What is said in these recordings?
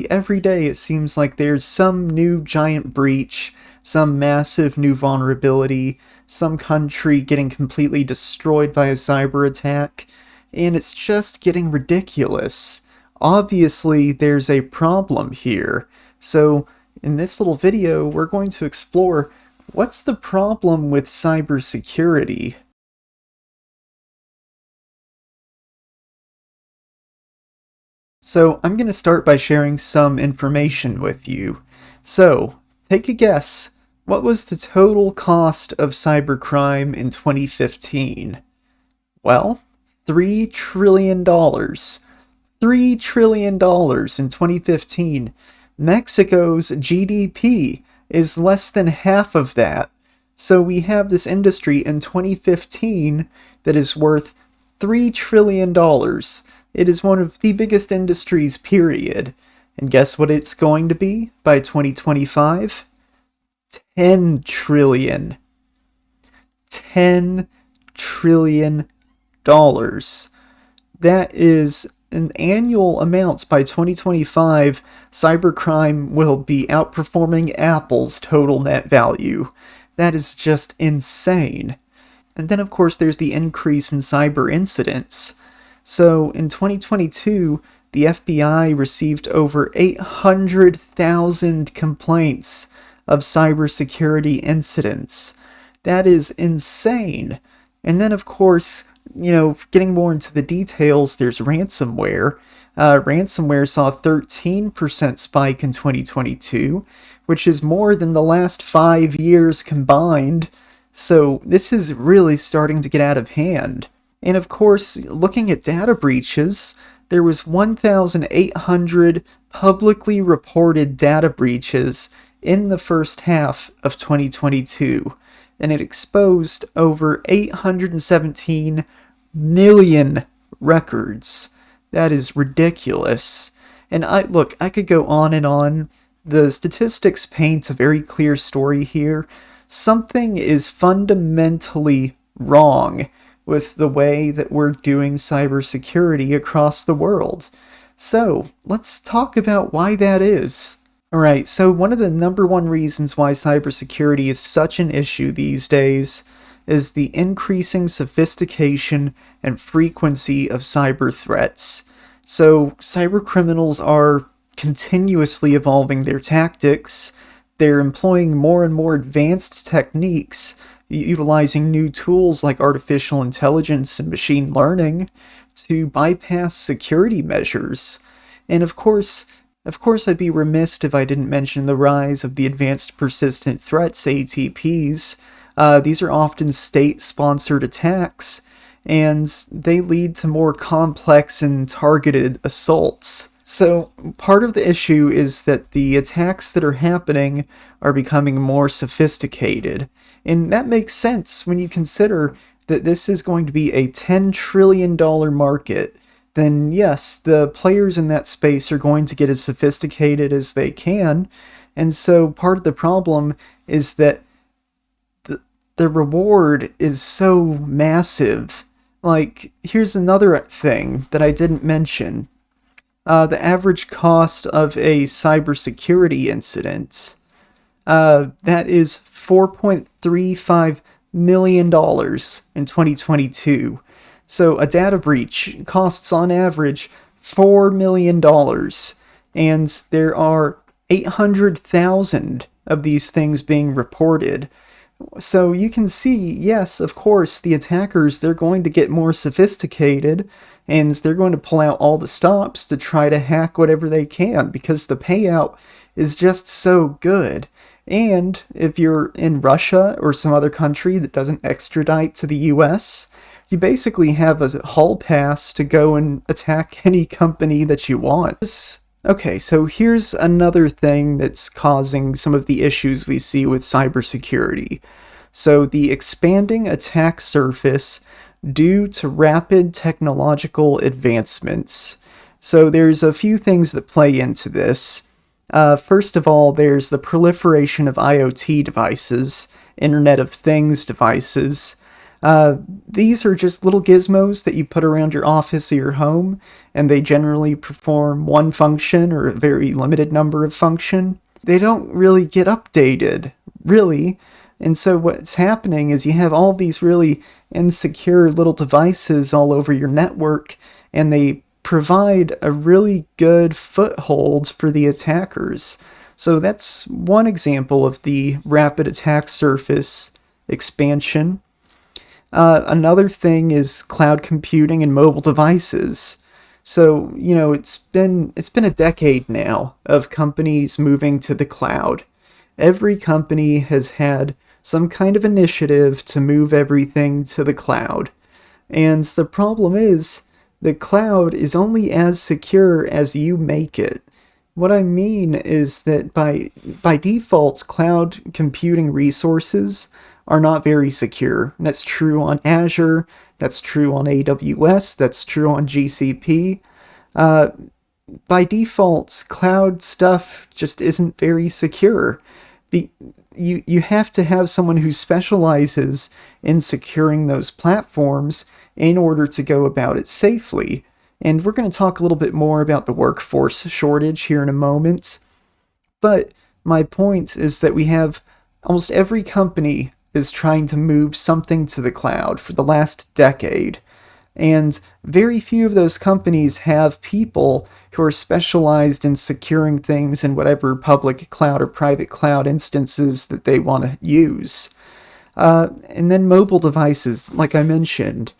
Every day it seems like there's some new giant breach, some massive new vulnerability, some country getting completely destroyed by a cyber attack, and it's just getting ridiculous. Obviously, there's a problem here. So, in this little video, we're going to explore what's the problem with cybersecurity. So I'm going to start by sharing some information with you. So, take a guess. What was the total cost of cybercrime in 2015? Well, $3 trillion. $3 trillion in 2015. Mexico's GDP is less than half of that. So we have this industry in 2015 that is worth $3 trillion. It is one of the biggest industries, period. And guess what it's going to be by 2025? 10 trillion. $10 trillion. That is an annual amount. By 2025, cybercrime will be outperforming Apple's total net value. That is just insane. And then, of course, there's the increase in cyber incidents. So, in 2022, the FBI received over 800,000 complaints of cybersecurity incidents. That is insane. And then, of course, getting more into the details, there's ransomware. Ransomware saw a 13% spike in 2022, which is more than the last 5 years combined. So this is really starting to get out of hand. And of course, looking at data breaches, there was 1,800 publicly reported data breaches in the first half of 2022. And it exposed over 817 million records. That is ridiculous. And I could go on and on. The statistics paint a very clear story here. Something is fundamentally wrong with the way that we're doing cybersecurity across the world. So, let's talk about why that is. Alright, so one of the number one reasons why cybersecurity is such an issue these days is the increasing sophistication and frequency of cyber threats. So, cyber criminals are continuously evolving their tactics. They're employing more and more advanced techniques, utilizing new tools like artificial intelligence and machine learning to bypass security measures. And of course, I'd be remiss if I didn't mention the rise of the Advanced Persistent Threats, ATPs. These are often state-sponsored attacks, and they lead to more complex and targeted assaults. So, part of the issue is that the attacks that are happening are becoming more sophisticated. And that makes sense when you consider that this is going to be a $10 trillion market. Then yes, the players in that space are going to get as sophisticated as they can. And so part of the problem is that the reward is so massive. Like, here's another thing that I didn't mention. The average cost of a cybersecurity incident, that is $4.35 million in 2022. So a data breach costs on average $4 million, and there are 800,000 of these things being reported. So you can see, yes, of course, the attackers, they're going to get more sophisticated, and they're going to pull out all the stops to try to hack whatever they can, because the payout is just so good. And if you're in Russia or some other country that doesn't extradite to the US, you basically have a hall pass to go and attack any company that you want. Okay, so here's another thing that's causing some of the issues we see with cybersecurity. So the expanding attack surface due to rapid technological advancements. So there's a few things that play into this. First of all, there's the proliferation of IoT devices, Internet of Things devices. These are just little gizmos that you put around your office or your home, and they generally perform one function or a very limited number of function. They don't really get updated, really. And so what's happening is you have all these really insecure little devices all over your network, and they provide a really good foothold for the attackers. So that's one example of the rapid attack surface expansion. Another thing is cloud computing and mobile devices. So, it's been a decade now of companies moving to the cloud. Every company has had some kind of initiative to move everything to the cloud. And the problem is, the cloud is only as secure as you make it. What I mean is that by default, cloud computing resources are not very secure. That's true on Azure, that's true on AWS, that's true on GCP. Uh, by default, cloud stuff just isn't very secure. Be, you have to have someone who specializes in securing those platforms in order to go about it safely. And we're going to talk a little bit more about the workforce shortage here in a moment. But my point is that we have almost every company is trying to move something to the cloud for the last decade. And very few of those companies have people who are specialized in securing things in whatever public cloud or private cloud instances that they want to use. And then mobile devices, like I mentioned.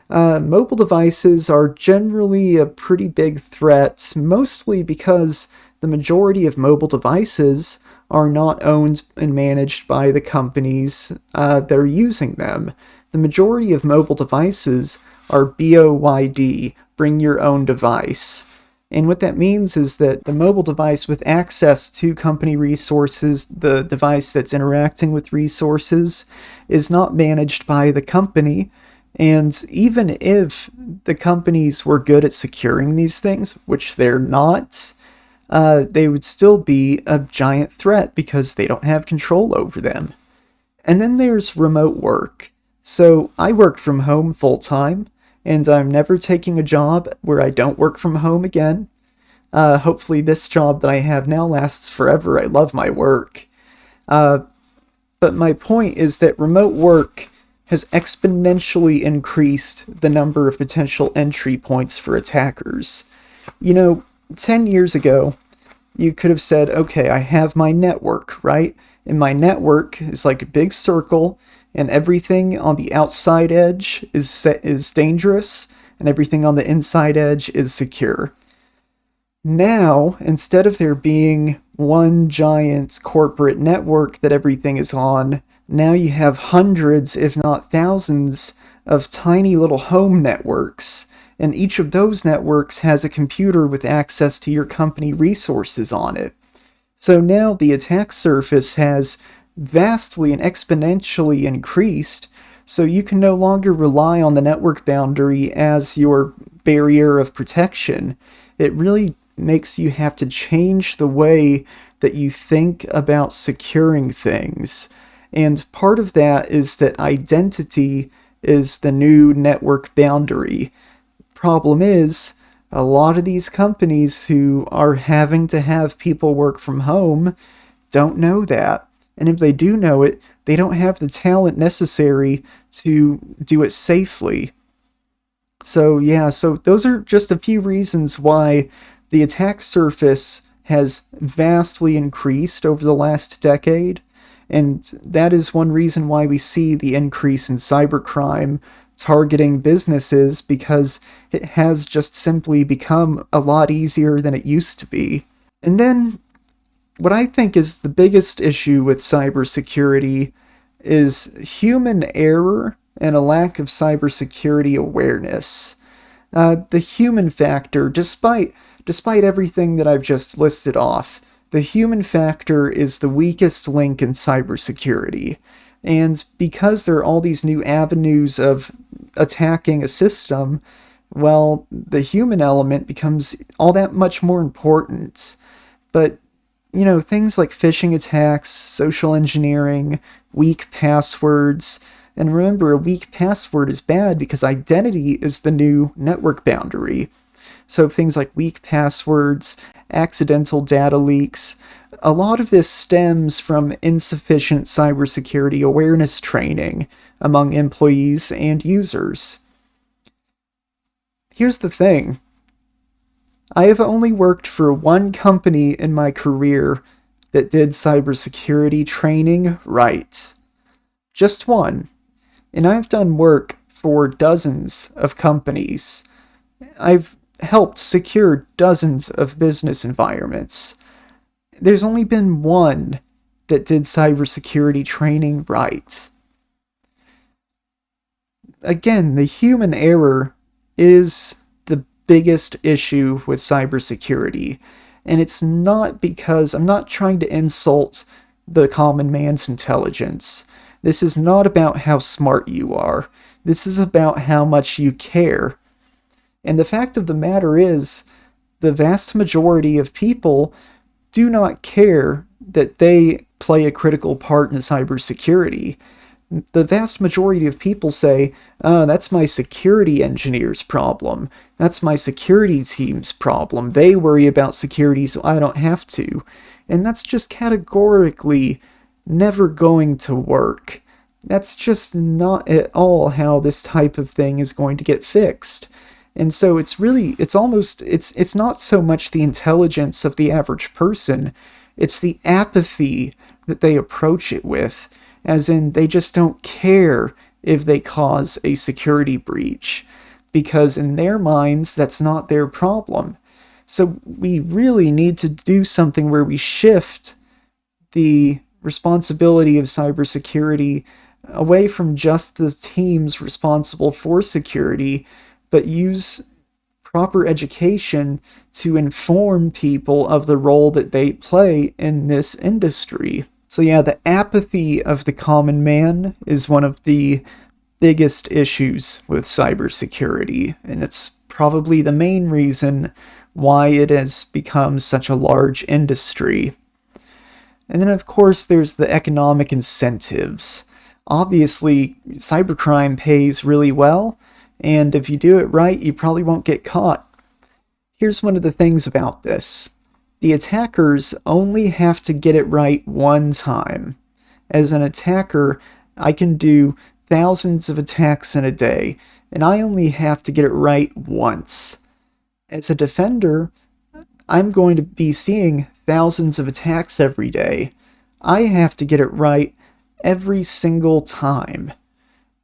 Mobile devices are generally a pretty big threat, mostly because the majority of mobile devices are not owned and managed by the companies that are using them. The majority of mobile devices are BOYD, bring your own device. And what that means is that the mobile device with access to company resources, the device that's interacting with resources, is not managed by the company. And even if the companies were good at securing these things, which they're not, they would still be a giant threat because they don't have control over them. And then there's remote work. So I work from home full time, and I'm never taking a job where I don't work from home again. Hopefully this job that I have now lasts forever. I love my work. But my point is that remote work has exponentially increased the number of potential entry points for attackers. 10 years ago, you could have said, okay, I have my network, right? And my network is like a big circle, and everything on the outside edge is dangerous, and everything on the inside edge is secure. Now, instead of there being one giant corporate network that everything is on, now you have hundreds, if not thousands, of tiny little home networks, and each of those networks has a computer with access to your company resources on it. So now the attack surface has vastly and exponentially increased, so you can no longer rely on the network boundary as your barrier of protection. It really makes you have to change the way that you think about securing things. And part of that is that identity is the new network boundary. Problem is, a lot of these companies who are having to have people work from home don't know that. And if they do know it, they don't have the talent necessary to do it safely. So those are just a few reasons why the attack surface has vastly increased over the last decade. And that is one reason why we see the increase in cybercrime targeting businesses, because it has just simply become a lot easier than it used to be. And then, what I think is the biggest issue with cybersecurity is human error and a lack of cybersecurity awareness. The human factor, despite everything that I've just listed off, the human factor is the weakest link in cybersecurity. And because there are all these new avenues of attacking a system, well, the human element becomes all that much more important. But, things like phishing attacks, social engineering, weak passwords, And remember, a weak password is bad because identity is the new network boundary. So things like weak passwords, accidental data leaks, a lot of this stems from insufficient cybersecurity awareness training among employees and users. Here's the thing. I have only worked for one company in my career that did cybersecurity training right. Just one. And I've done work for dozens of companies. I've helped secure dozens of business environments. There's only been one that did cybersecurity training right. Again, the human error is the biggest issue with cybersecurity. And it's not because I'm not trying to insult the common man's intelligence. This is not about how smart you are. This is about how much you care. And the fact of the matter is, the vast majority of people do not care that they play a critical part in cybersecurity. The vast majority of people say, oh, that's my security engineer's problem. That's my security team's problem. They worry about security, so I don't have to. And that's just categorically never going to work. That's just not at all how this type of thing is going to get fixed. And so it's not so much the intelligence of the average person, it's the apathy that they approach it with, as in they just don't care if they cause a security breach, because in their minds, that's not their problem. So we really need to do something where we shift the responsibility of cybersecurity away from just the teams responsible for security, but use proper education to inform people of the role that they play in this industry. So yeah, the apathy of the common man is one of the biggest issues with cybersecurity, and it's probably the main reason why it has become such a large industry. And then, of course, there's the economic incentives. Obviously, cybercrime pays really well, and if you do it right, you probably won't get caught. Here's one of the things about this. The attackers only have to get it right one time. As an attacker, I can do thousands of attacks in a day, and I only have to get it right once. As a defender, I'm going to be seeing thousands of attacks every day. I have to get it right every single time.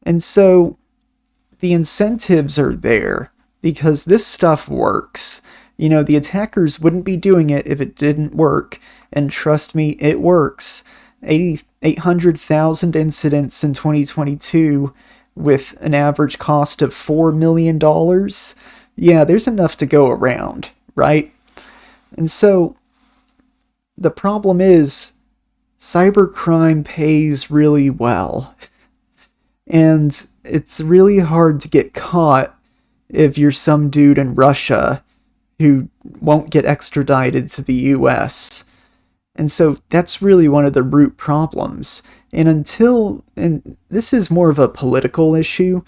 And so the incentives are there because this stuff works. You know, the attackers wouldn't be doing it if it didn't work, and trust me, it works. 800,000 incidents in 2022 with an average cost of $4 million. Yeah, there's enough to go around, right? And so the problem is cybercrime pays really well. And it's really hard to get caught if you're some dude in Russia who won't get extradited to the US. And so that's really one of the root problems. And this is more of a political issue,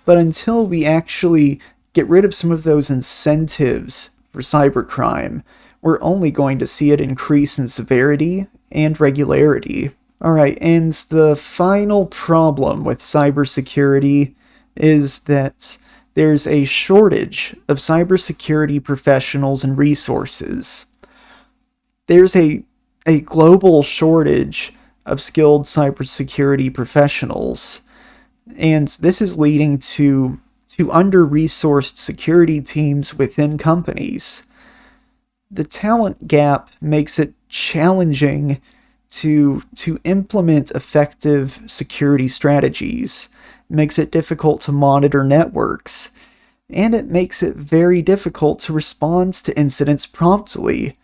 but until we actually get rid of some of those incentives for cybercrime, we're only going to see it increase in severity and regularity. Alright, and the final problem with cybersecurity is that there's a shortage of cybersecurity professionals and resources. There's a global shortage of skilled cybersecurity professionals, and this is leading to under-resourced security teams within companies. The talent gap makes it challenging to implement effective security strategies. It makes it difficult to monitor networks, and it makes it very difficult to respond to incidents promptly.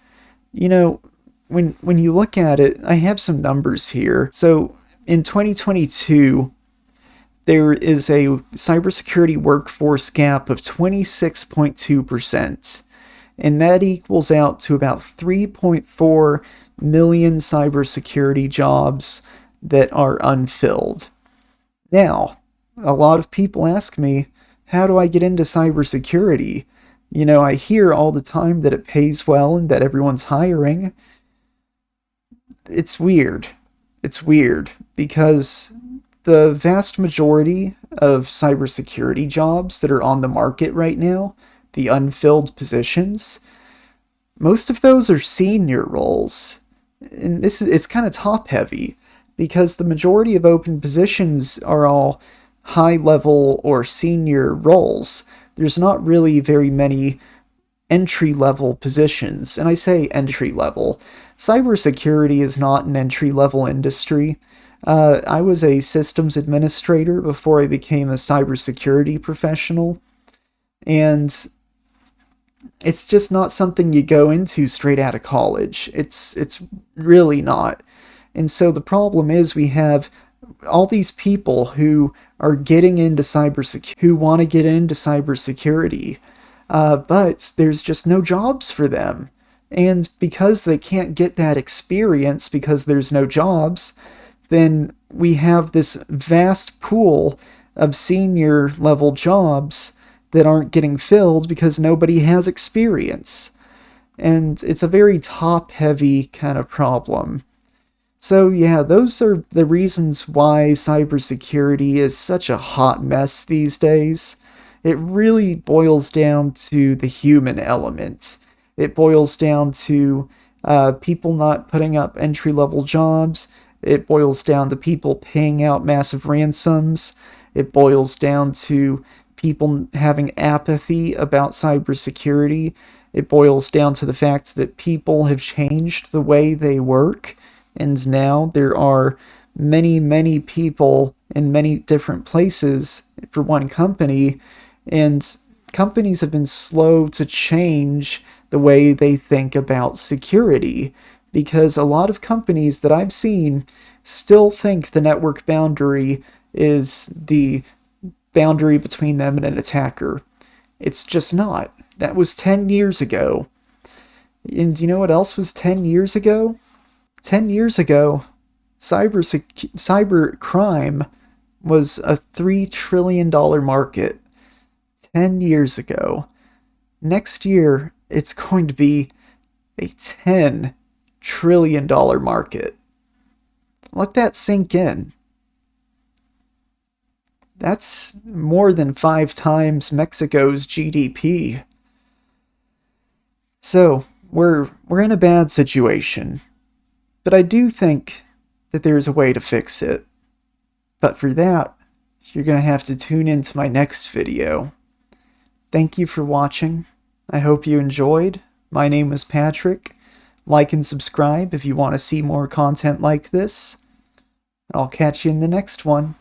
You know, when you look at it, I have some numbers here. So in 2022, there is a cybersecurity workforce gap of 26.2%, and that equals out to about 3.4 million cybersecurity jobs that are unfilled. Now, a lot of people ask me, how do I get into cybersecurity? You know, I hear all the time that it pays well and that everyone's hiring. It's weird. It's weird because the vast majority of cybersecurity jobs that are on the market right now, the unfilled positions, most of those are senior roles. And it's kind of top heavy because the majority of open positions are all high level or senior roles. There's not really very many entry level positions. And I say entry level. Cybersecurity is not an entry level industry. I was a systems administrator before I became a cybersecurity professional, and it's just not something you go into straight out of college. It's really not. And so the problem is we have all these people who are getting into cybersecurity, who want to get into cybersecurity, but there's just no jobs for them. And because they can't get that experience because there's no jobs, then we have this vast pool of senior level jobs that aren't getting filled because nobody has experience. And it's a very top heavy kind of problem. So, yeah, those are the reasons why cybersecurity is such a hot mess these days. It really boils down to the human element. It boils down to people not putting up entry level jobs. It boils down to people paying out massive ransoms. It boils down to people having apathy about cybersecurity. It boils down to the fact that people have changed the way they work, and now there are many, many people in many different places for one company, and companies have been slow to change the way they think about security because a lot of companies that I've seen still think the network boundary is the boundary between them and an attacker. It's just not. That was 10 years ago. And you know what else was 10 years ago? 10 years ago, cyber crime was a $3 trillion market. 10 years ago. Next year, it's going to be a $10 trillion market. Let that sink in. That's more than 5 times Mexico's GDP. So, we're in a bad situation. But I do think that there's a way to fix it. But for that, you're going to have to tune into my next video. Thank you for watching. I hope you enjoyed. My name is Patrick. Like and subscribe if you want to see more content like this. I'll catch you in the next one.